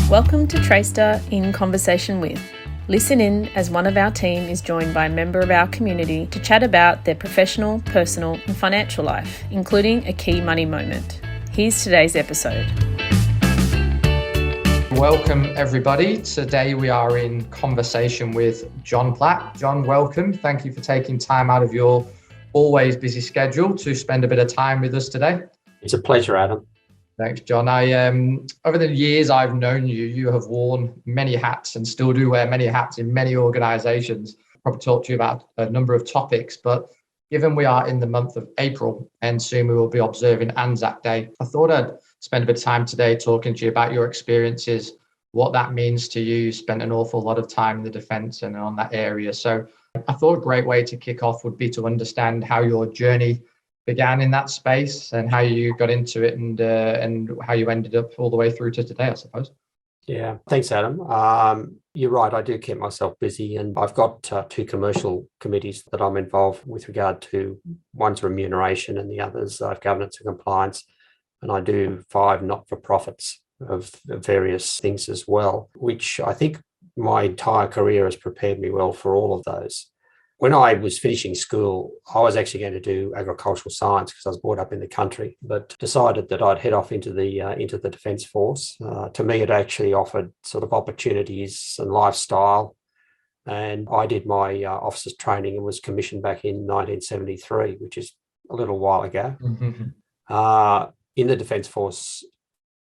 Welcome to Treysta in Conversation With. Listen in as one of our team is joined by a member of our community to chat about their professional, personal and financial life, including a key money moment. Here's today's episode. Welcome everybody. Today we are in conversation with John Platt. John, welcome. Thank you for taking time out of your always busy schedule to spend a bit of time with us today. It's a pleasure, Adam. Thanks, John. Over the years I've known you, you have worn many hats and still do wear many hats in many organisations. I'll probably talk to you about a number of topics, but given we are in the month of April and soon we will be observing Anzac Day, I thought I'd spend a bit of time today talking to you about your experiences, what that means to you. You spent an awful lot of time in the defence and on that area. So I thought a great way to kick off would be to understand how your journey began in that space and how you got into it and how you ended up all the way through to today, I suppose. Yeah, thanks, Adam. You're right, I do keep myself busy, and I've got two commercial committees that I'm involved with regard to. One's remuneration and the other's governance and compliance. And I do 5 not-for-profits of various things as well, which I think my entire career has prepared me well for all of those. When I was finishing school, I was actually going to do agricultural science because I was brought up in the country, but decided that I'd head off into the Defence Force. To me, it actually offered sort of opportunities and lifestyle. And I did my officer's training and was commissioned back in 1973, which is a little while ago. Mm-hmm. In the Defence Force,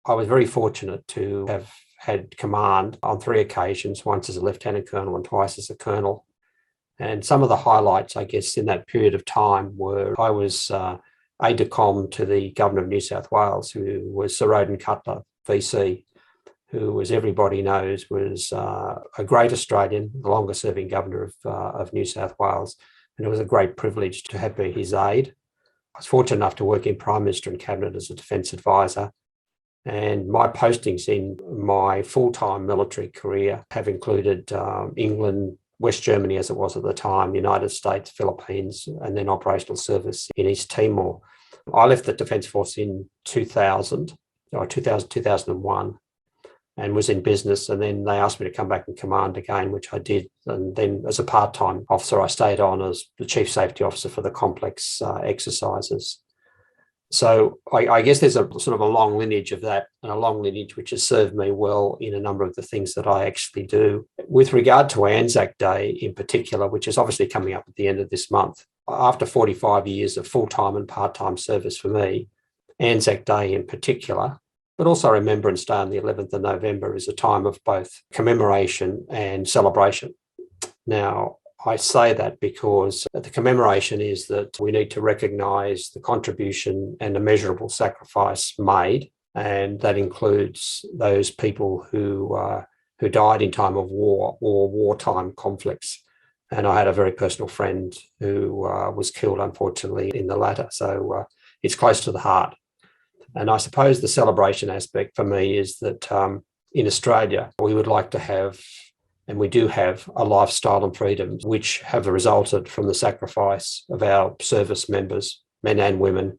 I was very fortunate to have had command on 3 occasions, once as a lieutenant colonel and twice as a colonel. And some of the highlights, I guess, in that period of time were I was aide-de-camp to the Governor of New South Wales, who was Sir Roden Cutler, VC, who, as everybody knows, was a great Australian, the longest-serving Governor of New South Wales. And it was a great privilege to have been his aide. I was fortunate enough to work in Prime Minister and Cabinet as a defence advisor. And my postings in my full-time military career have included England, West Germany as it was at the time, United States, Philippines, and then operational service in East Timor. I left the Defence Force in 2001, and was in business. And then they asked me to come back and command again, which I did. And then as a part-time officer, I stayed on as the Chief Safety Officer for the complex exercises. So I guess there's a sort of a long lineage of that, and a long lineage which has served me well in a number of the things that I actually do. With regard to Anzac Day in particular, which is obviously coming up at the end of this month, after 45 years of full-time and part-time service for me, Anzac Day in particular, but also Remembrance Day on the 11th of November, is a time of both commemoration and celebration. Now, I say that because the commemoration is that we need to recognise the contribution and the measurable sacrifice made, and that includes those people who died in time of war or wartime conflicts. And I had a very personal friend who was killed, unfortunately, in the latter. So it's close to the heart. And I suppose the celebration aspect for me is that in Australia, we would like to have, and we do have, a lifestyle and freedoms which have resulted from the sacrifice of our service members, men and women,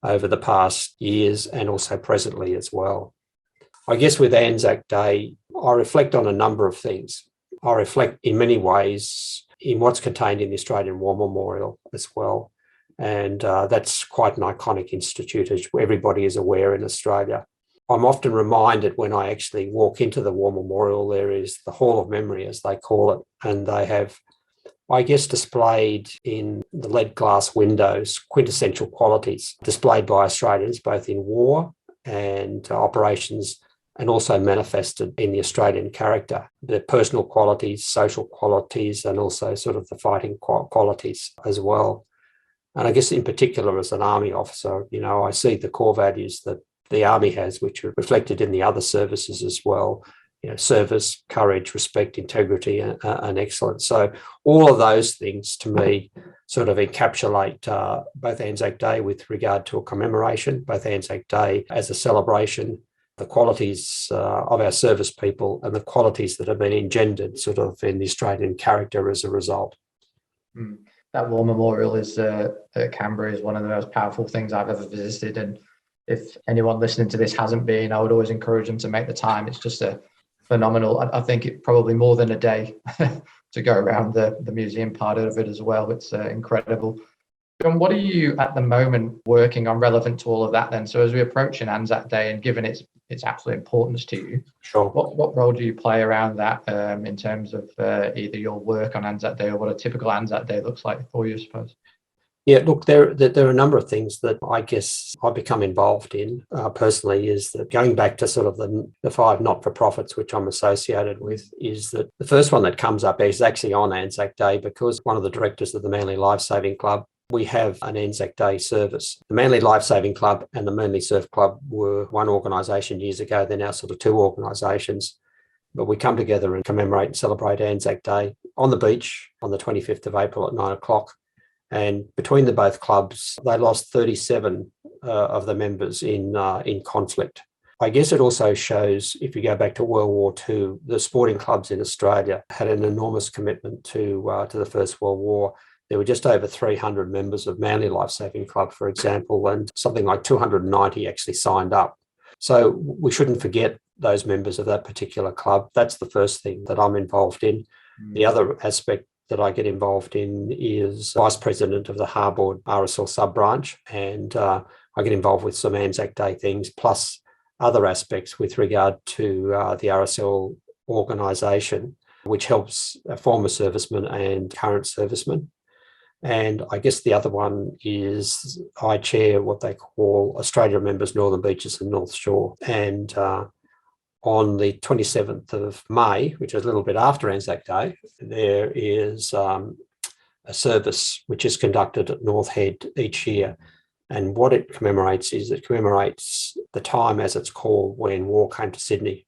over the past years and also presently as well. I guess with Anzac Day, I reflect on a number of things. I reflect in many ways in what's contained in the Australian War Memorial as well. And that's quite an iconic institute, as everybody is aware in Australia. I'm often reminded when I actually walk into the War Memorial, there is the Hall of Memory, as they call it, and they have, I guess, displayed in the lead glass windows quintessential qualities displayed by Australians, both in war and operations, and also manifested in the Australian character, the personal qualities, social qualities, and also sort of the fighting qualities as well. And I guess in particular as an Army officer, you know, I see the core values that the Army has, which are reflected in the other services as well, you know, service, courage, respect, integrity, and excellence. So all of those things to me sort of encapsulate both Anzac Day with regard to a commemoration, both Anzac Day as a celebration, the qualities of our service people and the qualities that have been engendered sort of in the Australian character as a result. That War Memorial is at Canberra is one of the most powerful things I've ever visited, and if anyone listening to this hasn't been, I would always encourage them to make the time. It's just a phenomenal. I think it probably more than a day to go around the museum part of it as well. It's incredible. And what are you at the moment working on relevant to all of that then? So as we approach an Anzac Day, and given its absolute importance to you, Sure. What role do you play around that in terms of either your work on Anzac Day or what a typical Anzac Day looks like for you, I suppose? Yeah, look, there are a number of things that I guess I become involved in personally. Is that going back to sort of the 5 not-for-profits which I'm associated with, is that the first one that comes up is actually on Anzac Day, because one of the directors of the Manly Lifesaving Club, we have an Anzac Day service. The Manly Lifesaving Club and the Manly Surf Club were one organisation years ago. They're now sort of 2 organisations. But we come together and commemorate and celebrate Anzac Day on the beach on the 25th of April at 9 o'clock. And between the both clubs, they lost 37 of the members in conflict. I guess it also shows, if you go back to World War II, the sporting clubs in Australia had an enormous commitment to the First World War. There were just over 300 members of Manly Lifesaving Club, for example, and something like 290 actually signed up. So we shouldn't forget those members of that particular club. That's the first thing that I'm involved in. The other aspect that I get involved in is Vice President of the Harbour RSL sub-branch, and I get involved with some Anzac Day things, plus other aspects with regard to the RSL organisation, which helps former servicemen and current servicemen. And I guess the other one is I chair what they call Australia Members Northern Beaches and North Shore. And on the 27th of May, which is a little bit after Anzac Day, there is a service which is conducted at North Head each year. And what it commemorates is it commemorates the time, as it's called, when war came to Sydney.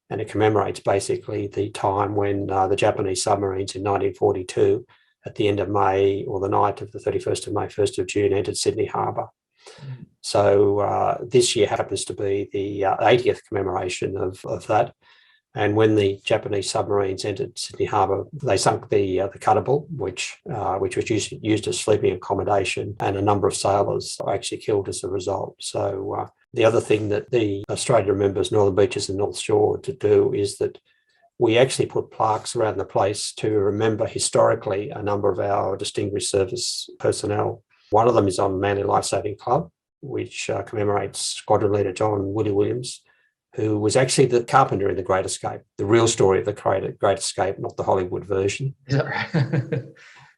And it commemorates basically the time when the Japanese submarines in 1942, at the end of May, or the night of the 31st of May, 1st of June, entered Sydney Harbour. So this year happens to be the 80th commemoration of that. And when the Japanese submarines entered Sydney Harbour, they sunk the Cuttable, which was used as sleeping accommodation, and a number of sailors were actually killed as a result. So the other thing that the Australia Members Northern Beaches and North Shore to do is that we actually put plaques around the place to remember historically a number of our distinguished service personnel. One of them is on Manly Lifesaving Club, which commemorates Squadron Leader John Willie Williams, who was actually the carpenter in The Great Escape, the real story of the Great Escape, not the Hollywood version. Is that right?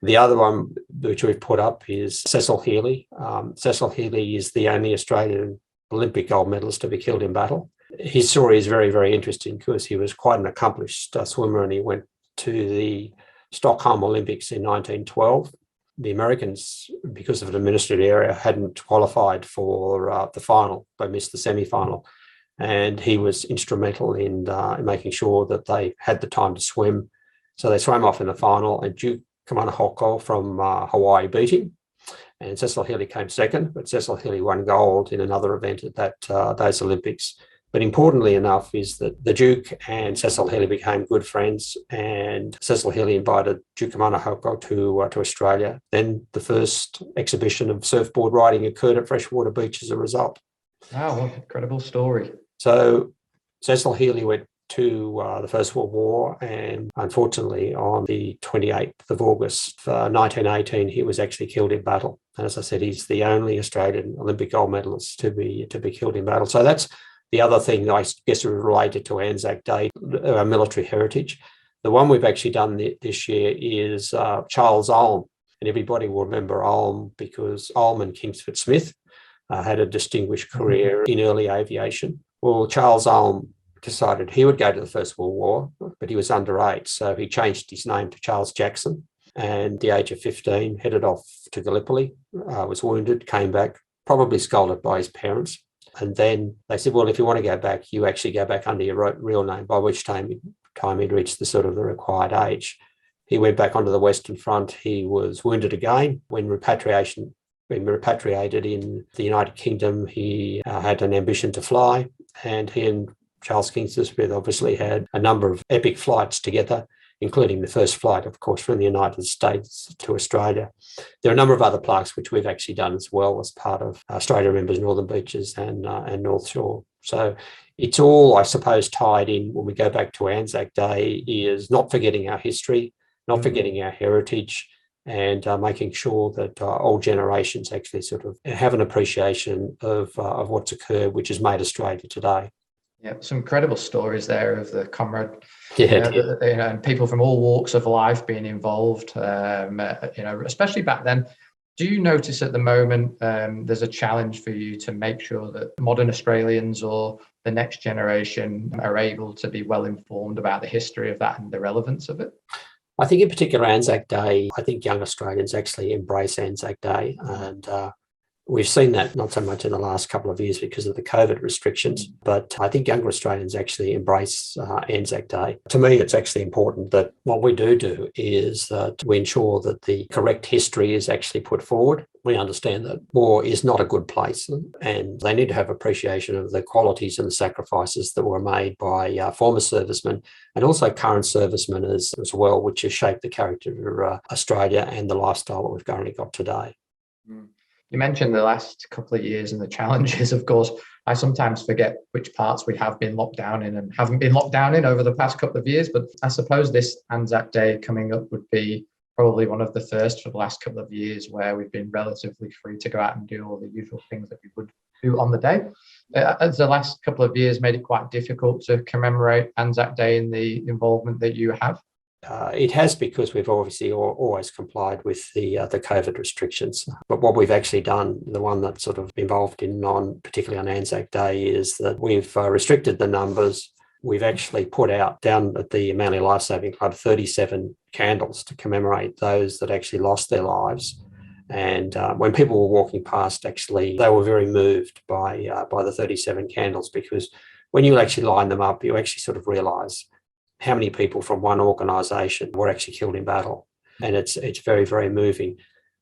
The other one which we've put up is Cecil Healy. Cecil Healy is the only Australian Olympic gold medalist to be killed in battle. His story is very, very interesting because he was quite an accomplished swimmer, and he went to the Stockholm Olympics in 1912. The Americans, because of an administrative error, hadn't qualified for the final. They missed the semi-final. And he was instrumental in making sure that they had the time to swim. So they swam off in the final, and Duke Kamanahoko from Hawaii beat him. And Cecil Healy came second, but Cecil Healy won gold in another event at those Olympics. But importantly enough is that the Duke and Cecil Healy became good friends, and Cecil Healy invited Duke Kamanahoko to Australia. Then the first exhibition of surfboard riding occurred at Freshwater Beach as a result. Wow, what an incredible story. So Cecil Healy went to the First World War, and unfortunately on the 28th of August 1918 he was actually killed in battle. And as I said, he's the only Australian Olympic gold medalist to be killed in battle. So that's the other thing that I guess related to Anzac Day, our military heritage. The one we've actually done this year is Charles Ulm, and everybody will remember Ulm because Ulm and Kingsford Smith had a distinguished career in early aviation. Well, Charles Ulm decided he would go to the First World War, but he was underage, so he changed his name to Charles Jackson, and at the age of 15 headed off to Gallipoli, was wounded, came back, probably scolded by his parents. And then they said, well, if you want to go back, you actually go back under your real name, by which time he'd reached the required age. He went back onto the Western Front. He was wounded again. When repatriated in the United Kingdom, he had an ambition to fly, and he and Charles Kingsford Smith obviously had a number of epic flights together. including the first flight, of course, from the United States to Australia. There are a number of other plaques which we've actually done as well as part of Australia Remembers Northern Beaches and North Shore. So it's all, I suppose, tied in when we go back to Anzac Day, is not forgetting our history, not forgetting our heritage, and making sure that all generations actually sort of have an appreciation of what's occurred, which has made Australia today. Yeah, some incredible stories there of the comrade, Yeah, and people from all walks of life being involved. Especially back then. Do you notice at the moment there's a challenge for you to make sure that modern Australians or the next generation are able to be well informed about the history of that and the relevance of it? I think in particular Anzac Day, I think young Australians actually embrace Anzac Day, and we've seen that not so much in the last couple of years because of the COVID restrictions, but I think younger Australians actually embrace Anzac Day. To me, it's actually important that what we do is that we ensure that the correct history is actually put forward. We understand that war is not a good place, and they need to have appreciation of the qualities and the sacrifices that were made by former servicemen and also current servicemen as well, which has shaped the character of Australia and the lifestyle that we've currently got today. You mentioned the last couple of years and the challenges. Of course, I sometimes forget which parts we have been locked down in and haven't been locked down in over the past couple of years. But I suppose this Anzac Day coming up would be probably one of the first for the last couple of years where we've been relatively free to go out and do all the usual things that we would do on the day. As the last couple of years made it quite difficult to commemorate Anzac Day in the involvement that you have? It has, because we've obviously always complied with the COVID restrictions. But what we've actually done, the one that's sort of involved in particularly on Anzac Day, is that we've restricted the numbers. We've actually put out down at the Manly Lifesaving Club 37 candles to commemorate those that actually lost their lives. And when people were walking past, actually, they were very moved by the 37 candles, because when you actually line them up, you actually sort of realise how many people from one organisation were actually killed in battle. And it's very, very moving.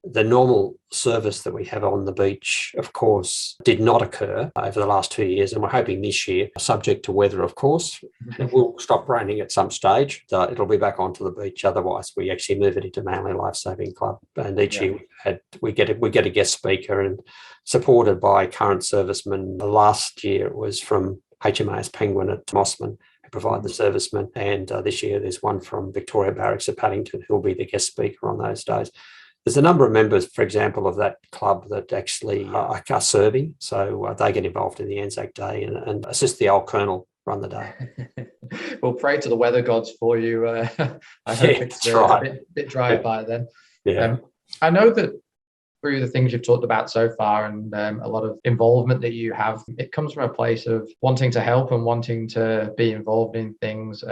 The normal service that we have on the beach, of course, did not occur over the last 2 years, and we're hoping this year, subject to weather, of course, it will stop raining at some stage. It'll be back onto the beach. Otherwise, we actually move it into Manly Lifesaving Club. And each year we get a guest speaker, and supported by current servicemen. Last year it was from HMAS Penguin at Mossman, who provide the servicemen, and this year there's one from Victoria Barracks at Paddington who will be the guest speaker on those days. There's a number of members, for example, of that club that actually are serving, so they get involved in the Anzac Day and assist the old Colonel run the day. We'll pray to the weather gods for you. I hope it's a bit drier by then. Yeah. I know that through the things you've talked about so far, and a lot of involvement that you have, it comes from a place of wanting to help and wanting to be involved in things.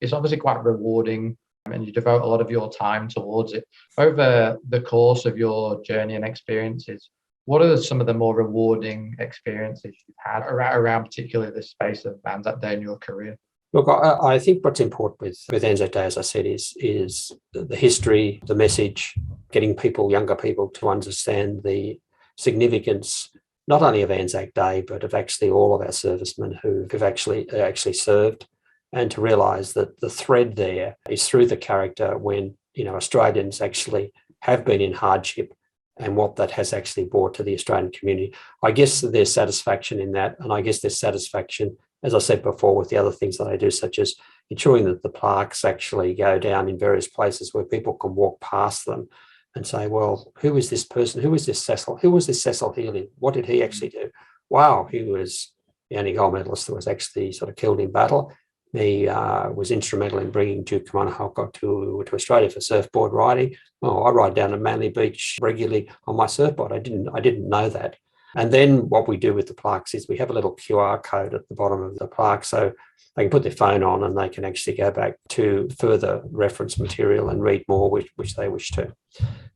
It's obviously quite rewarding, and you devote a lot of your time towards it. Over the course of your journey and experiences, what are some of the more rewarding experiences you've had around particularly the space of Anzac Day in your career? Look, I think what's important with Anzac Day, as I said, is the history, the message, getting younger people to understand the significance not only of Anzac Day, but of actually all of our servicemen who've actually served, and to realise that the thread there is through the character when, Australians actually have been in hardship and what that has actually brought to the Australian community. I guess there's satisfaction in that, and I guess there's satisfaction, as I said before, with the other things that I do, such as ensuring that the plaques actually go down in various places where people can walk past them and say, well, who is this person? Who is this Cecil? Who was this Cecil Healy? What did he actually do? Wow, he was the only gold medalist that was actually sort of killed in battle. He was instrumental in bringing Duke Commander Halcock to Australia for surfboard riding. Oh, I ride down at Manly Beach regularly on my surfboard. I didn't know that. And then what we do with the plaques is we have a little QR code at the bottom of the plaque, so they can put their phone on and they can actually go back to further reference material and read more, which they wish to.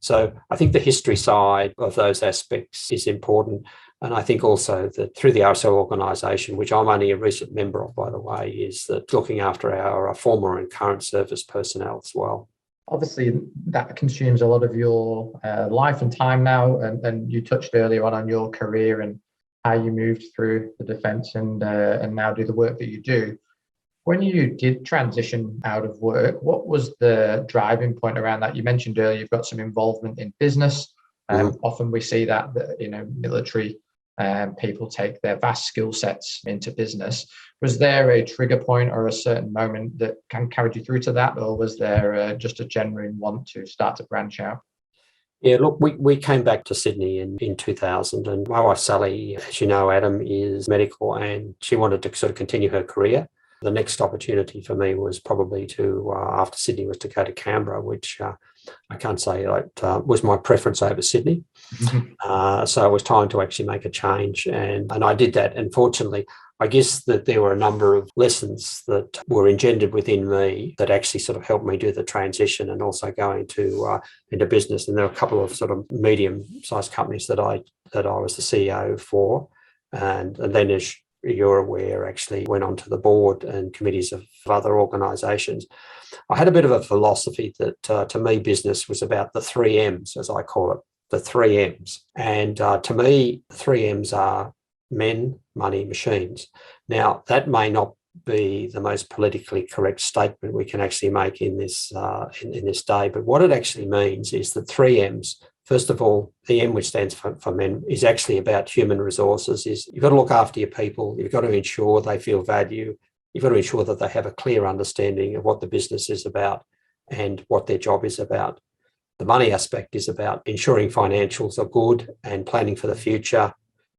So I think the history side of those aspects is important. And I think also that through the RSL organisation, which I'm only a recent member of, by the way, is that looking after our former and current service personnel as well. Obviously, that consumes a lot of your life and time now, and you touched earlier on your career and how you moved through the defence and now do the work that you do. When you did transition out of work, what was the driving point around that? You mentioned earlier you've got some involvement in business. Often we see that military people take their vast skill sets into business. Was there a trigger point or a certain moment that carried you through to that, or was there just a genuine want to start to branch out? Yeah, look, we came back to Sydney in 2000, and my wife Sally, as you know, Adam, is medical, and she wanted to sort of continue her career. The next opportunity for me was probably to, after Sydney, was to go to Canberra, which I can't say was my preference over Sydney. So it was time to actually make a change, and I did that. And fortunately, I guess that there were a number of lessons that were engendered within me that actually sort of helped me do the transition and also go into business. And there were a couple of sort of medium-sized companies that I was the CEO for, and then as you're aware, actually went onto the board and committees of other organisations. I had a bit of a philosophy that to me business was about the 3 M's, as I call it, the 3 M's. And to me, the 3 M's are men, money, machines. Now, that may not be the most politically correct statement we can actually make in this day, but what it actually means is that 3 M's. First of all, the M, which stands for men, is actually about human resources. You've got to look after your people. You've got to ensure they feel value. You've got to ensure that they have a clear understanding of what the business is about and what their job is about. The money aspect is about ensuring financials are good and planning for the future.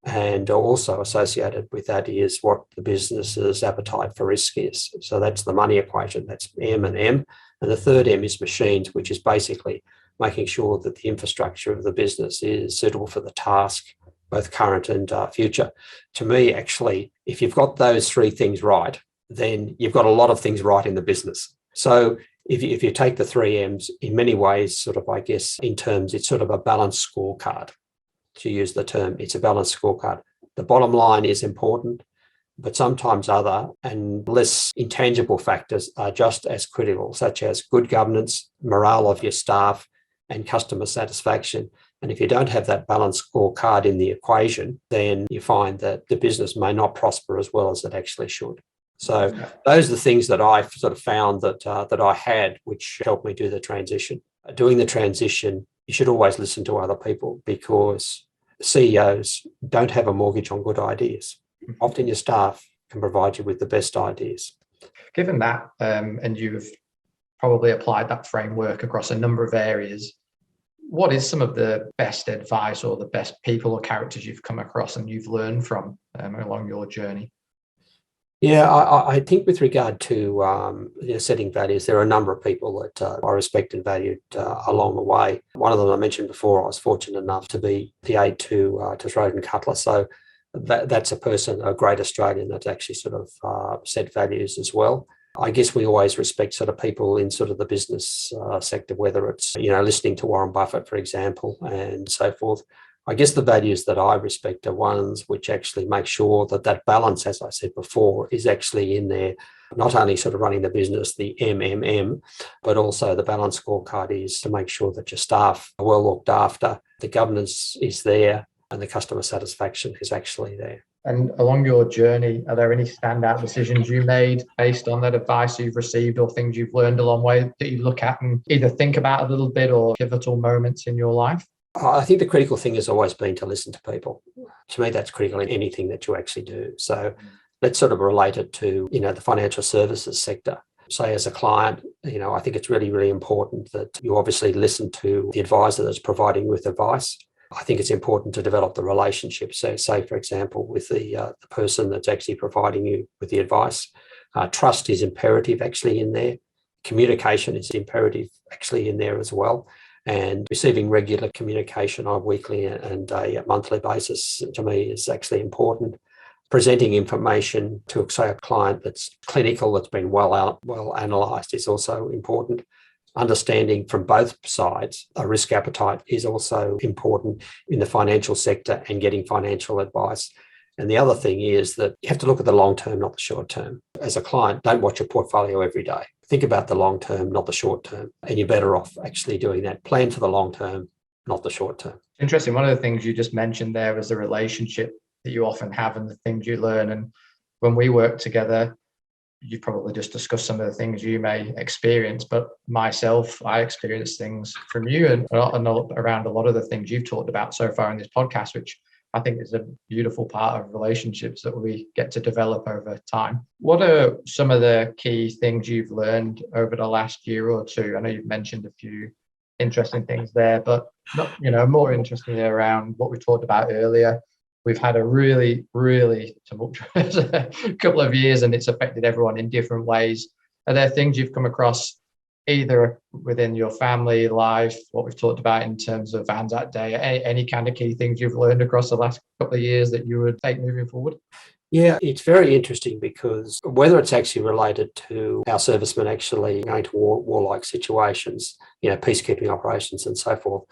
And also associated with that is what the business's appetite for risk is. So that's the money equation. That's M and M. And the third M is machines, which is basically making sure that the infrastructure of the business is suitable for the task, both current and future. To me, actually, if you've got those three things right, then you've got a lot of things right in the business. So if you take the 3 M's, in many ways, sort of, I guess, in terms, it's sort of a balanced scorecard. To use the term, it's a balanced scorecard. The bottom line is important, but sometimes other and less intangible factors are just as critical, such as good governance, morale of your staff, and customer satisfaction. And if you don't have that balanced scorecard in the equation, then you find that the business may not prosper as well as it actually should. So those are the things that I sort of found that I had, which helped me do the transition. Doing the transition, you should always listen to other people, because CEOs don't have a mortgage on good ideas. Often your staff can provide you with the best ideas. Given that, and you've probably applied that framework across a number of areas, what is some of the best advice or the best people or characters you've come across and you've learned from along your journey? Yeah, I think with regard to setting values, there are a number of people that I respect and valued along the way. One of them I mentioned before, I was fortunate enough to be the aide to Roden Cutler. So that's a person, a great Australian, that's actually sort of set values as well. I guess we always respect sort of people in sort of the business sector, whether it's, listening to Warren Buffett, for example, and so forth. I guess the values that I respect are ones which actually make sure that balance, as I said before, is actually in there, not only sort of running the business, the MMM, but also the balance scorecard is to make sure that your staff are well looked after, the governance is there, and the customer satisfaction is actually there. And along your journey, are there any standout decisions you made based on that advice you've received or things you've learned along the way that you look at and either think about a little bit or pivotal moments in your life? I think the critical thing has always been to listen to people. To me, that's critical in anything that you actually do. So let's sort of relate it to, the financial services sector. Say as a client, I think it's really, really important that you obviously listen to the advisor that's providing you with advice. I think it's important to develop the relationship. So say, for example, with the person that's actually providing you with the advice. Trust is imperative actually in there. Communication is imperative actually in there as well. And receiving regular communication on a weekly and a monthly basis, to me, is actually important. Presenting information to, say, a client that's clinical, that's been well analysed, is also important. Understanding from both sides a risk appetite is also important in the financial sector, and getting financial advice. And the other thing is that you have to look at the long term, not the short term. As a client, don't watch your portfolio every day. Think about the long term, not the short term. And you're better off actually doing that. Plan for the long term, not the short term. Interesting. One of the things you just mentioned there was the relationship that you often have and the things you learn. And when we work together, you've probably just discussed some of the things you may experience, but myself, I experience things from you and around a lot of the things you've talked about so far in this podcast, which I think is a beautiful part of relationships that we get to develop over time. What are some of the key things you've learned over the last year or two? I know you've mentioned a few interesting things there, but more interestingly around what we talked about earlier. We've had a really, really tumultuous couple of years, and it's affected everyone in different ways. Are there things you've come across either within your family life, what we've talked about in terms of Anzac Day, any kind of key things you've learned across the last couple of years that you would take moving forward? Yeah, it's very interesting because whether it's actually related to our servicemen actually going to warlike situations, peacekeeping operations and so forth,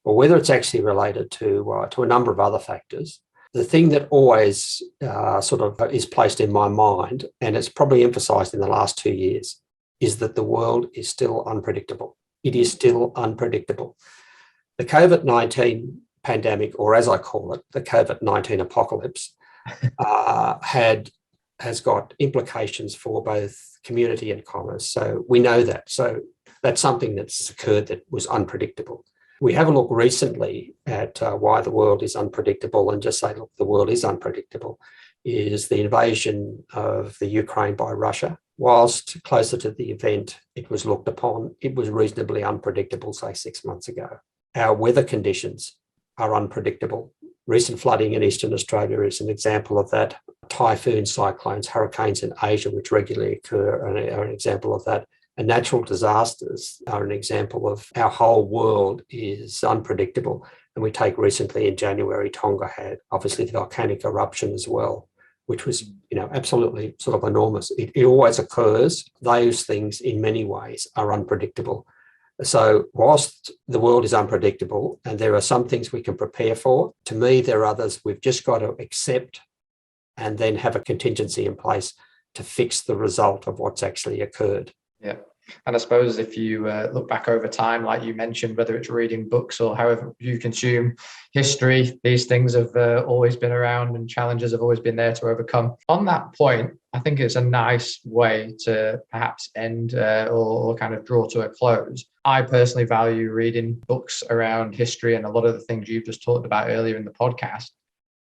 or whether it's actually related to a number of other factors, the thing that always sort of is placed in my mind, and it's probably emphasised in the last 2 years, is that the world is still unpredictable. It is still unpredictable. The COVID-19 pandemic, or as I call it, the COVID-19 apocalypse, has got implications for both community and commerce. So we know that. So that's something that's occurred that was unpredictable. We have a look recently at why the world is unpredictable and just say, look, the world is unpredictable, is the invasion of the Ukraine by Russia. Whilst closer to the event, it was looked upon, it was reasonably unpredictable, say 6 months ago. Our weather conditions are unpredictable. Recent flooding in Eastern Australia is an example of that. Typhoons, cyclones, hurricanes in Asia, which regularly occur, are an example of that. And natural disasters are an example of our whole world is unpredictable. And we take recently in January, Tonga had obviously the volcanic eruption as well, which was, absolutely sort of enormous. It always occurs. Those things in many ways are unpredictable. So whilst the world is unpredictable and there are some things we can prepare for, to me, there are others we've just got to accept and then have a contingency in place to fix the result of what's actually occurred. Yeah. And I suppose if you look back over time, like you mentioned, whether it's reading books or however you consume history, these things have always been around and challenges have always been there to overcome. On that point, I think it's a nice way to perhaps end or kind of draw to a close. I personally value reading books around history and a lot of the things you've just talked about earlier in the podcast.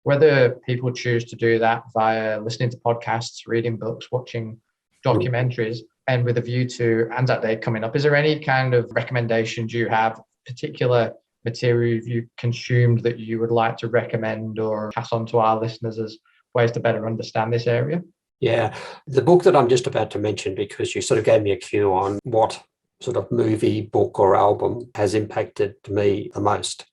Whether people choose to do that via listening to podcasts, reading books, watching documentaries, and with a view to Anzac Day coming up, is there any kind of recommendations you have, particular material you've consumed that you would like to recommend or pass on to our listeners as ways to better understand this area? Yeah, the book that I'm just about to mention, because you sort of gave me a cue on what sort of movie, book or album has impacted me the most.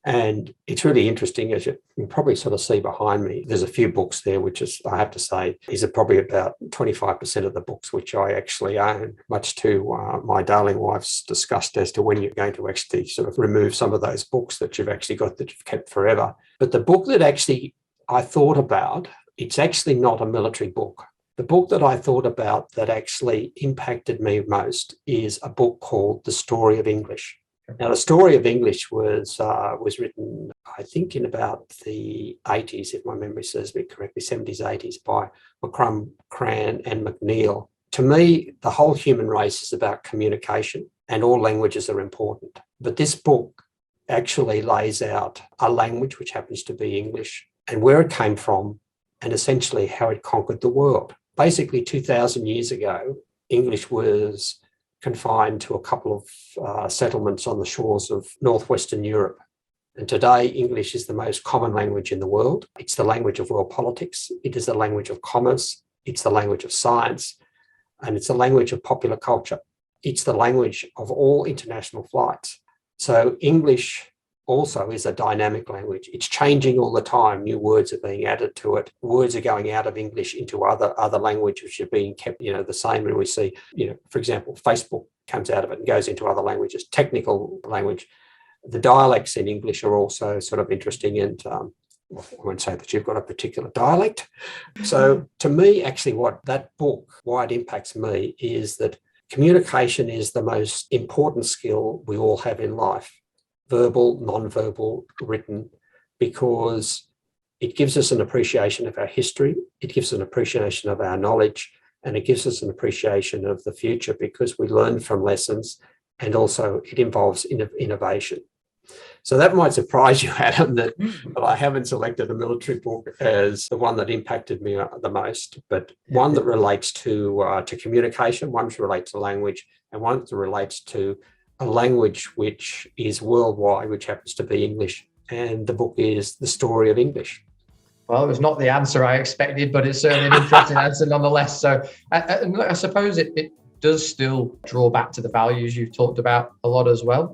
And it's really interesting, as you can probably sort of see behind me. There's a few books there, which is, I have to say, is probably about 25% of the books which I actually own, much to my darling wife's disgust as to when you're going to actually sort of remove some of those books that you've actually got that you've kept forever. But the book that actually I thought about, it's actually not a military book. The book that I thought about that actually impacted me most is a book called The Story of English. Now, The Story of English was written, I think, in about the 80s, if my memory serves me correctly, 70s, 80s, by McCrum, Cran and McNeill. To me, the whole human race is about communication, and all languages are important. But this book actually lays out a language which happens to be English and where it came from and essentially how it conquered the world. Basically, 2,000 years ago, English was confined to a couple of settlements on the shores of northwestern Europe. And today, English is the most common language in the world. It's the language of world politics. It is the language of commerce. It's the language of science. And it's the language of popular culture. It's the language of all international flights. So English also is a dynamic language. It's changing all the time. New words are being added to it. Words are going out of English into other languages which are being kept, the same. And we see, for example, Facebook comes out of it and goes into other languages, technical language. The dialects in English are also sort of interesting, and I won't say that you've got a particular dialect. So to me, actually, what that book, why it impacts me, is that communication is the most important skill we all have in life. Verbal, non-verbal, written, because it gives us an appreciation of our history. It gives us an appreciation of our knowledge. and it gives us an appreciation of the future because we learn from lessons, and also it involves innovation. So that might surprise you, Adam, that I haven't selected a military book as the one that impacted me the most, but one that relates to communication, one that relates to language, and one that relates to a language which is worldwide, which happens to be English. And the book is The Story of English. Well, it was not the answer I expected, but it's certainly an interesting answer nonetheless. So I suppose it does still draw back to the values you've talked about a lot as well,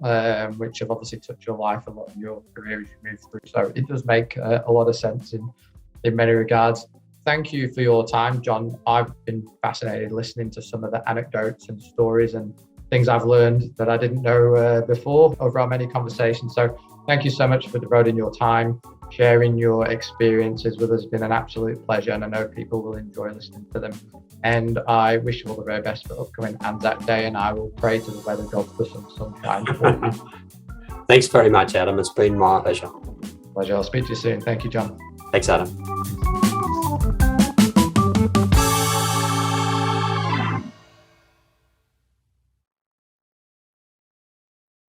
which have obviously touched your life a lot in your career as you move through. So it does make a lot of sense in many regards. Thank you for your time, John. I've been fascinated listening to some of the anecdotes and stories and things I've learned that I didn't know before over our many conversations. So thank you so much for devoting your time, sharing your experiences with us. It's been an absolute pleasure, and I know people will enjoy listening to them. And I wish you all the very best for upcoming Anzac Day, and I will pray to the weather god for some sunshine for you. Thanks very much, Adam. It's been my pleasure. Pleasure. I'll speak to you soon. Thank you, John. Thanks, Adam.